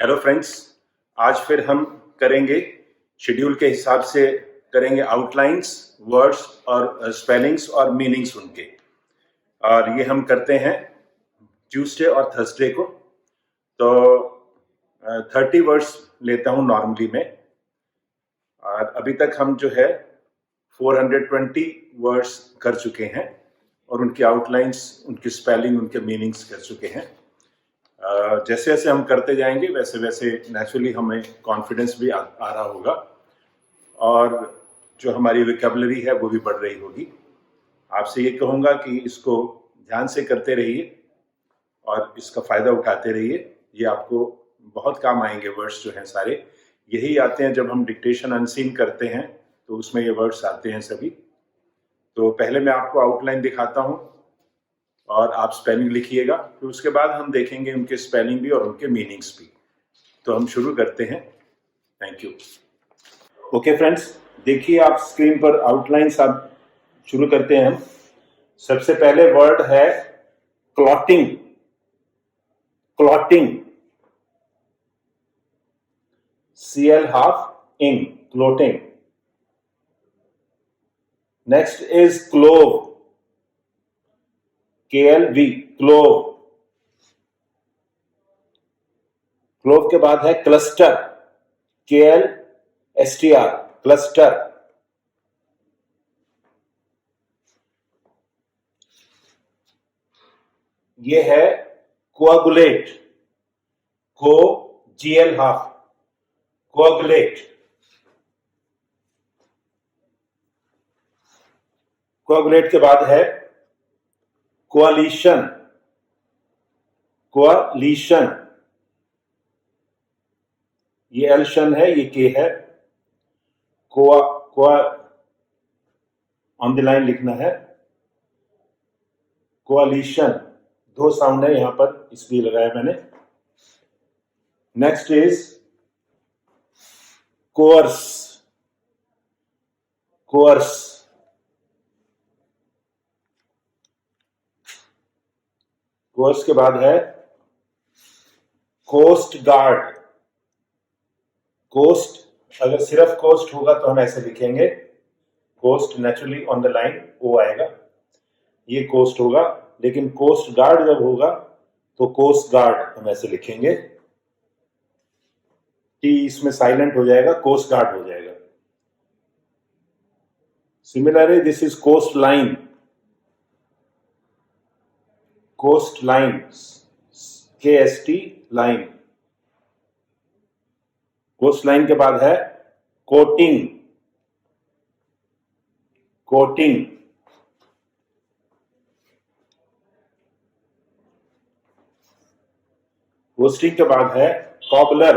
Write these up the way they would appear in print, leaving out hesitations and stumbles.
Hello friends, आज फिर हम करेंगे शेड्यूल के हिसाब से करेंगे आउटलाइंस, वर्ड्स और स्पेलिंग्स और मीनिंग्स उनके। और ये हम करते हैं ट्यूसडे और थर्सडे को। तो 30 वर्ड्स लेता हूँ नॉर्मली में, और अभी तक हम जो है 420 वर्ड्स कर चुके हैं और उनकी आउटलाइंस, उनकी स्पेलिंग, उनके मीनिंग्स कर चुके हैं। जैसे जैसे हम करते जाएंगे वैसे वैसे नेचुरली हमें कॉन्फिडेंस भी आ रहा होगा और जो हमारी विकेबलरी है वो भी बढ़ रही होगी। आपसे ये कहूँगा कि इसको ध्यान से करते रहिए और इसका फ़ायदा उठाते रहिए। ये आपको बहुत काम आएंगे। वर्ड्स जो हैं सारे यही आते हैं जब हम डिक्टेशन अनसीन करते हैं, तो उसमें ये वर्ड्स आते हैं सभी। तो पहले मैं आपको आउटलाइन दिखाता हूँ और आप स्पेलिंग लिखिएगा, फिर उसके बाद हम देखेंगे उनके स्पेलिंग भी और उनके मीनिंग्स भी। तो हम शुरू करते हैं। Thank you. ओके फ्रेंड्स, देखिए आप स्क्रीन पर आउटलाइंस। आप शुरू करते हैं हम। सबसे पहले वर्ड है clotting. Clotting, CL half ing, clotting. Next is clove, KLV, clove. Clove के बाद है क्लस्टर, KLSTR, क्लस्टर। ये है कोआगुलेट, को GL हाफ, कोआगुलेट। कोआगुलेट के बाद है कोअलिशन, कोअलिशन। ये एल्शन है, ये के है। कोआ कोआ ऑन द लाइन लिखना है। कोअलिशन, दो साउंड है यहां पर, इसलिए लगाया मैंने। Next is course, course. Course के बाद है कोस्ट गार्ड। कोस्ट, अगर सिर्फ कोस्ट होगा तो हम ऐसे लिखेंगे, coast naturally on the line O आएगा, ये कोस्ट होगा। लेकिन कोस्ट गार्ड जब होगा तो कोस्ट गार्ड हम ऐसे लिखेंगे, टी इसमें साइलेंट हो जाएगा, कोस्ट गार्ड हो जाएगा। Similarly this is coastline, coastline, KST line. Coastline के बाद है कोटिंग, कोटिंग। कोस्टिंग के बाद है कॉबलर,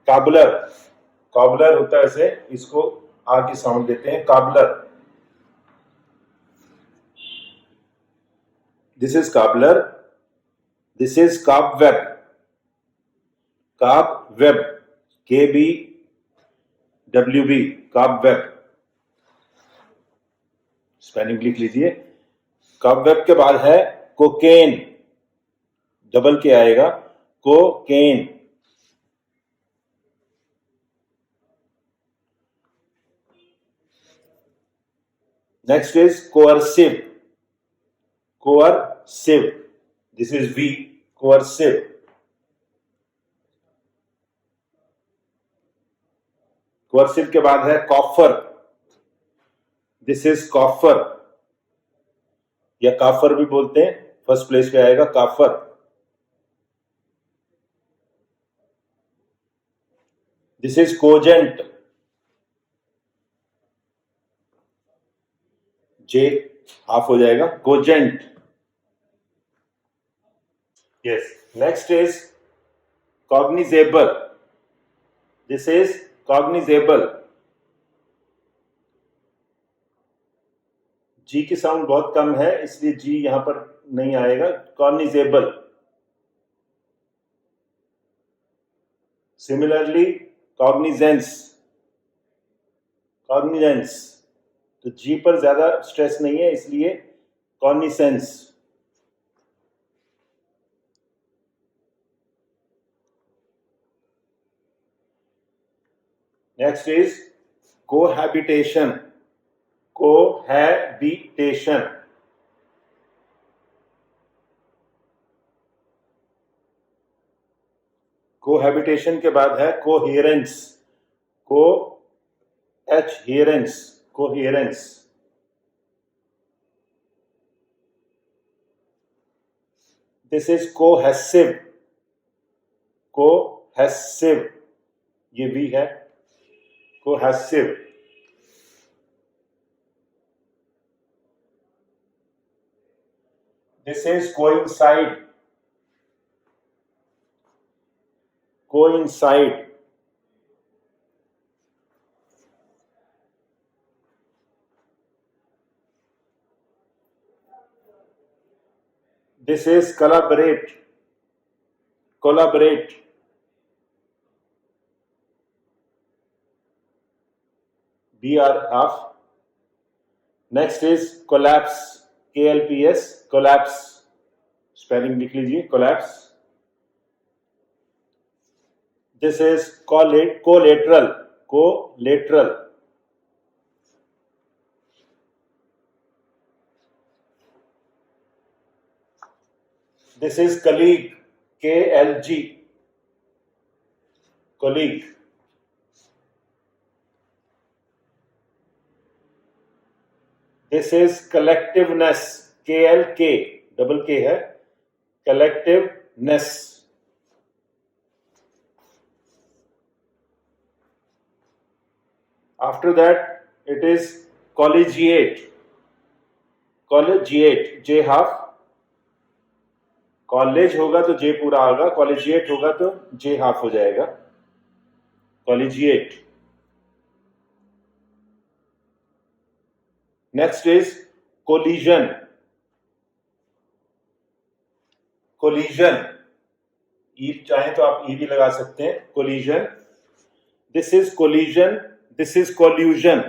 काबलर। कॉबलर होता है ऐसे, इसको आ की साउंड देते हैं, cobbler. This is cobbler, this is cobweb, cobweb, KBWB, cobweb. Spelling लिख लीजिए। काबवेब के बाद है कोकेन, डबल के आएगा, cocaine. Next is coercive, coercive, this is V, coercive. Coercive के बाद है कॉफर, दिस इज कॉफर, या काफर भी बोलते हैं, फर्स्ट प्लेस पे आएगा coffer. This is cogent, J half हो जाएगा, cogent. Yes, next is cognizable, this is cognizable. G की साउंड बहुत कम है, इसलिए जी यहां पर नहीं आएगा, कॉग्निजेबल। सिमिलरली कॉग्निजेंस, कॉग्निजेंस, तो जी पर ज्यादा स्ट्रेस नहीं है, इसलिए cognisance. Next is cohabitation, cohabitation. Cohabitation के बाद है coherence, coherence, coherence. This is cohesive, cohesive, ये भी है cohesive. This is coincide, coincide. This is collaborate, collaborate. BR half. Next is collapse, KLPS, collapse. Spelling लिख लीजिए, collapse. This is collateral, collateral. This is colleague, KLG, colleague. This is collectiveness, KLK, double K है, collectiveness. After that, it is collegiate, collegiate, J half. College होगा तो जे पूरा होगा, collegiate होगा तो जे half हो जाएगा, collegiate. Next is collision, collision, E चाहे तो आप ई भी लगा सकते हैं, collision. This is collision, this is collusion.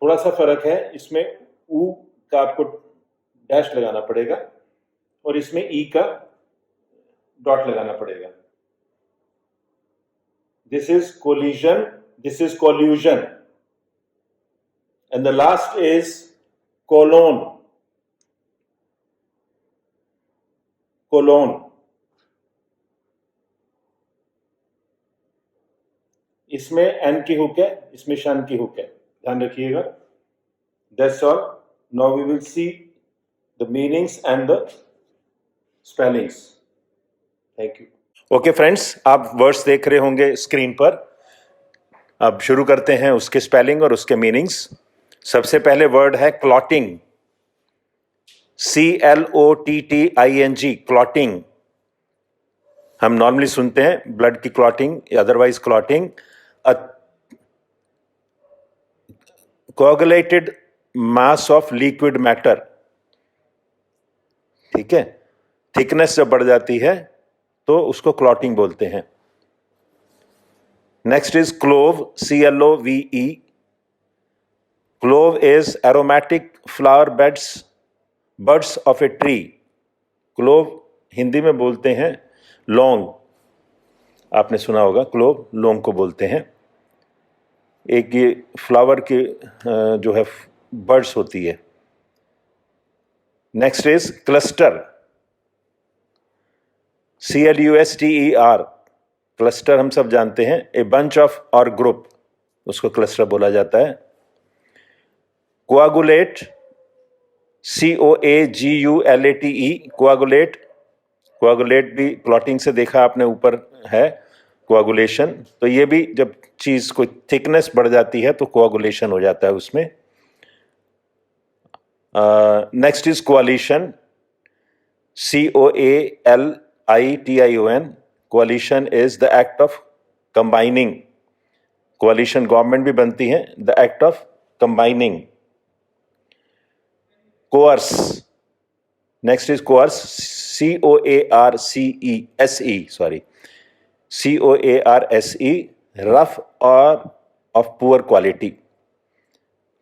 थोड़ा सा फर्क है, इसमें ऊ का आपको डैश लगाना पड़ेगा और इसमें ई का डॉट लगाना पड़ेगा। This is collision, this is collusion. And the last is colon, colon. इसमें एन की हुक है, इसमें शन की हुक है, ध्यान रखिएगा। That's all. Now we will see the meanings and the spellings. Thank you. Okay friends, आप वर्ड्स देख रहे होंगे स्क्रीन पर। अब शुरू करते हैं उसके स्पेलिंग और उसके मीनिंग्स। सबसे पहले वर्ड है क्लॉटिंग, CLOTTING, क्लॉटिंग। हम नॉर्मली सुनते हैं ब्लड की क्लॉटिंग या otherwise clotting. Coagulated mass of liquid matter, ठीक है। थिकनेस जब बढ़ जाती है तो उसको क्लॉटिंग बोलते हैं। Next is clove, CLOVE। Clove is aromatic flower buds of a tree. Clove Hindi में बोलते हैं लौंग, आपने सुना होगा, क्लोव लौंग को बोलते हैं। एक ये फ्लावर की जो है बर्ड्स होती है। Next is cluster, CLUSTER। Cluster हम सब जानते हैं, ए बंच ऑफ और ग्रुप, उसको क्लस्टर बोला जाता है। कोआगुलेट, COAGULATE, कोआगुलेट। कोआगुलेट भी क्लॉटिंग से देखा आपने, ऊपर है कोआगुलेशन। तो ये भी जब चीज को थिकनेस बढ़ जाती है तो कोआगुलेशन हो जाता है उसमें। Next is कोalition, COALITION। कोalition is the act of combining. कोalition government भी बनती है, the act of combining. Cores, next is cores, COARSE, rough और ऑफ पुअर क्वालिटी।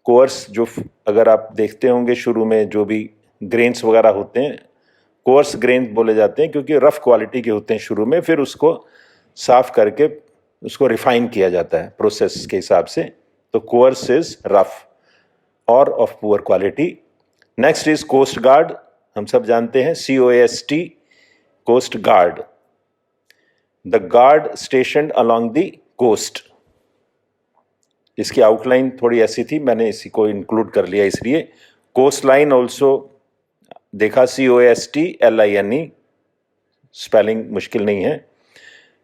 कोअर्स जो अगर आप देखते होंगे शुरू में जो भी ग्रेन्स वगैरह होते हैं, कोअर्स ग्रेन बोले जाते हैं क्योंकि रफ क्वालिटी के होते हैं शुरू में, फिर उसको साफ करके उसको रिफाइन किया जाता है प्रोसेस के हिसाब से। तो कोअर्स इज रफ और of poor quality. Next is coast guard, हम सब जानते हैं, COAST, coast guard, the guard station along the coast. इसकी आउटलाइन थोड़ी ऐसी थी, मैंने इसी को इंक्लूड कर लिया इसलिए। कोस्ट लाइन ऑल्सो देखा, COASTLINE, स्पेलिंग मुश्किल नहीं है।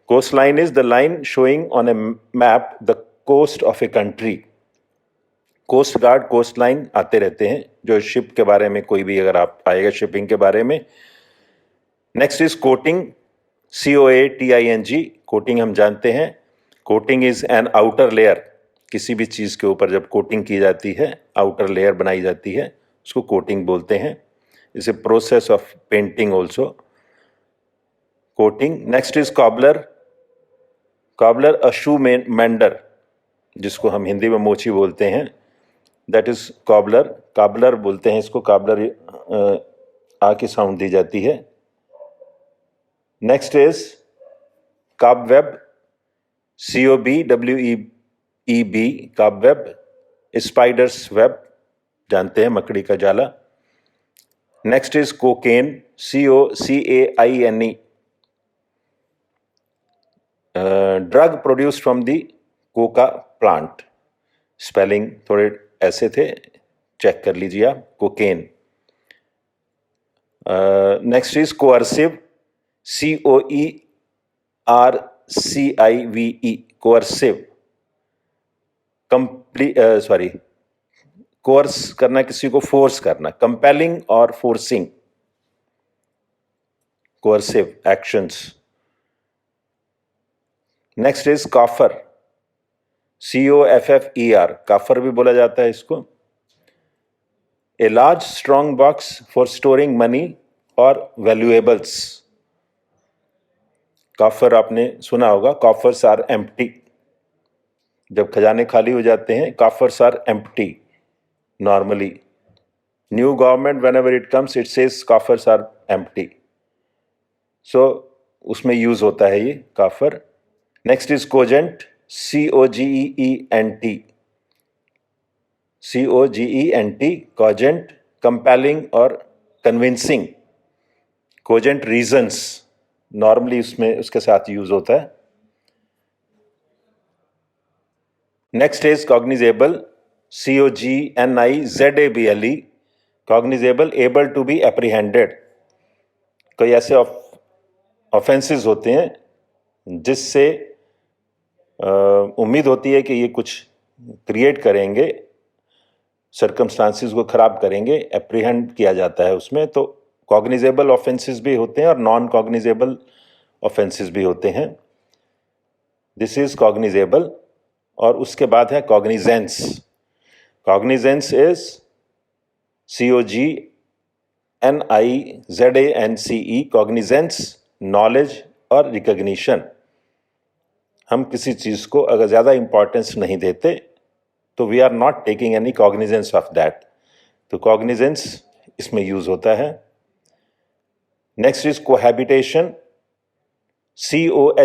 Coastline is the line showing on a map the coast of a country. Coast guard, coastline आते रहते हैं, जो शिप के बारे में कोई भी अगर आप आएगा शिपिंग के बारे में। Next is coating, COATING, coating हम जानते हैं। Coating is an outer layer, किसी भी चीज के ऊपर जब कोटिंग की जाती है, आउटर लेयर बनाई जाती है, उसको कोटिंग बोलते हैं। इसे process of painting also, coating. Next is cobbler, cobbler a shoe mender, जिसको हम हिंदी में मोची बोलते हैं, दैट इज कॉबलर, काबलर बोलते हैं इसको, काबलर आ की साउंड दी जाती है। Next is cobweb, COBWEB, cobweb. Spiders web, जानते हैं, मकड़ी का जाला। Next is cocaine, COCAINE, drug produced from the Coca plant. Spelling थोड़े ऐसे थे, चेक कर लीजिए आप, cocaine. Next is coercive, COERCIVE, coercive. Course करना, किसी को फोर्स करना, कंपेलिंग और forcing, coercive actions. Next is coffer, COFFER, काफर भी बोला जाता है इसको। A large strong box for storing money और वैल्यूएबल्स। कॉफर आपने सुना होगा, कॉफर्स आर एम्प्टी, जब खजाने खाली हो जाते हैं, coffers are empty normally. New government whenever it comes it says coffers are empty, so उसमें यूज होता है ये coffer. Next is cogent, COGENT, cogent, compelling और कन्विंसिंग। कोजेंट रीजंस नॉर्मली उसमें उसके साथ यूज होता है। Next is cognizable, COGNIZABLE, cognizable, able to be apprehended. कई ऐसे ऑफेंसेस होते हैं जिससे उम्मीद होती है कि ये कुछ क्रिएट करेंगे, सर्कमस्टांसिस को खराब करेंगे, एप्रीहेंड किया जाता है उसमें। तो कॉग्निजेबल ऑफेंसेस भी होते हैं और नॉन कॉग्निजेबल ऑफेंसेस भी होते हैं। This is cognizable. और उसके बाद है cognizance. Cognizance is COGNIZANCE, cognizance, knowledge और रिकॉग्निशन। हम किसी चीज को अगर ज्यादा इंपॉर्टेंस नहीं देते तो we are not taking any cognizance of that, तो कॉग्निजेंस इसमें यूज होता है। Next is cohabitation, COHABITATION,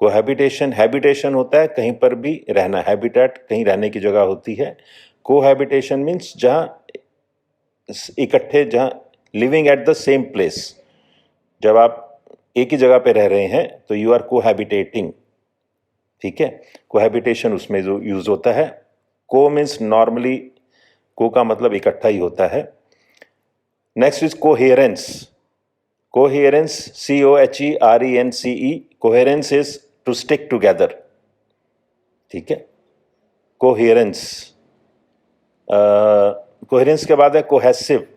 cohabitation. Habitation होता है कहीं पर भी रहना, हैबिटेट कहीं रहने की जगह होती है। कोहैबिटेशन मीन्स जहां इकट्ठे, जहां living at the same place, जब आप एक ही जगह पे रह रहे हैं तो यू आर कोहैबिटेटिंग, ठीक है। कोहैबिटेशन उसमें जो यूज होता है। को मीन्स नॉर्मली, को का मतलब इकट्ठा ही होता है। Next is coherence, coherence, COHERENCE, coherence is to stick together, ठीक है। कोहेरेंस। कोहेरेंस के बाद है cohesive,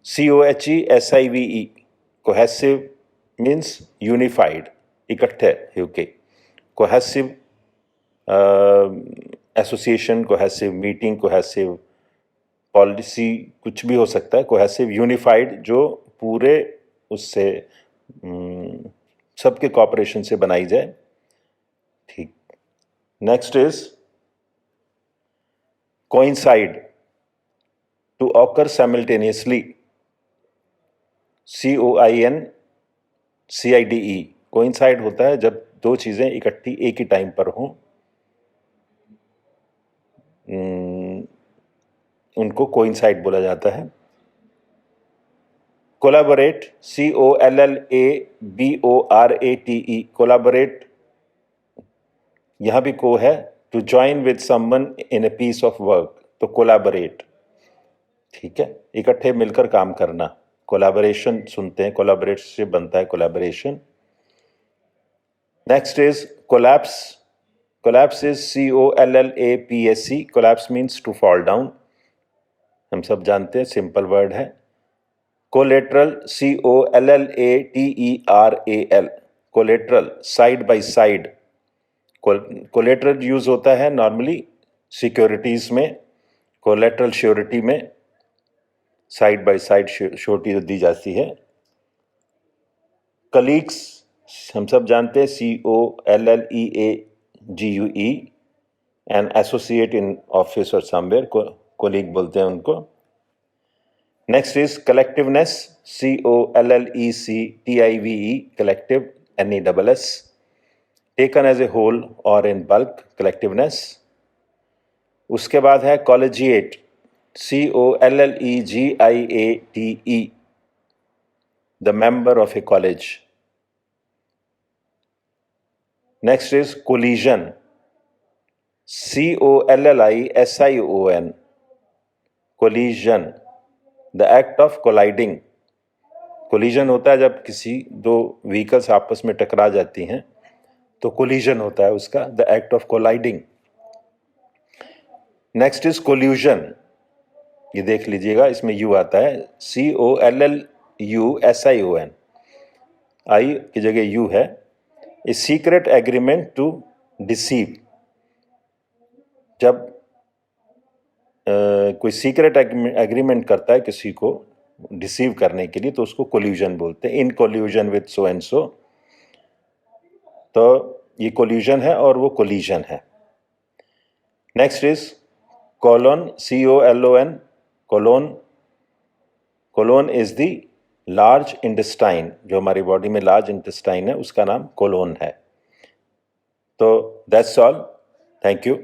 COHESIVE, cohesive means unified, इकट्ठे होके। Cohesive association, cohesive meeting, cohesive policy, कुछ भी हो सकता है। कोहेसिव यूनिफाइड, जो पूरे उससे सबके कॉपरेशन से बनाई जाए, ठीक। Next is coincide, to occur simultaneously, COINCIDE, CIDE coincide होता है जब दो चीजें इकट्ठी एक ही टाइम पर हों, उनको कोइंसाइड बोला जाता है। कोलैबोरेट, COLLABORATE, कोलैबोरेट, यहां भी को है, to join with someone in a piece of work, तो कोलैबोरेट, ठीक है, इकट्ठे मिलकर काम करना। कोलैबोरेशन सुनते हैं, कोलैबोरेट से बनता है collaboration. Next is collapse. Collapse is COLLAPSE, collapse means to fall down, हम सब जानते हैं, सिंपल वर्ड है। Collateral, COLLATERAL, collateral, side by side. Collateral use होता है नॉर्मली सिक्योरिटीज में, कोलेटरल श्योरिटी में साइड बाय साइड श्योरिटी दी जाती है। कलीग्स, हम सब जानते हैं, COLLEAGUE, an associate in office और समवेयर, कोलीग बोलते हैं उनको। Next is collectiveness, COLLECTIVE, collective, NESS, taken as a whole और इन बल्क, कलेक्टिवनेस। उसके बाद है collegiate, COLLEGIATE, the member of A college. Next is collision, COLLISION, collision, the act of colliding. Collision होता है जब किसी दो व्हीकल्स आपस में टकरा जाती हैं, तो कोलिजन होता है उसका, the act of colliding. Next is collusion, ये देख लीजिएगा, इसमें यू आता है, COLLUSION, आई की जगह यू है। A secret agreement to deceive, जब कोई सीक्रेट एग्रीमेंट करता है किसी को डिसीव करने के लिए, तो उसको कोल्यूजन बोलते हैं। In collusion with so and so, तो ये कोल्यूजन है और वो कोलिजन है। Next is colon, COLON, colon. Colon is the large intestine, जो हमारी बॉडी में लार्ज इंटेस्टाइन है उसका नाम कोलोन है। तो दैट्स ऑल, थैंक यू।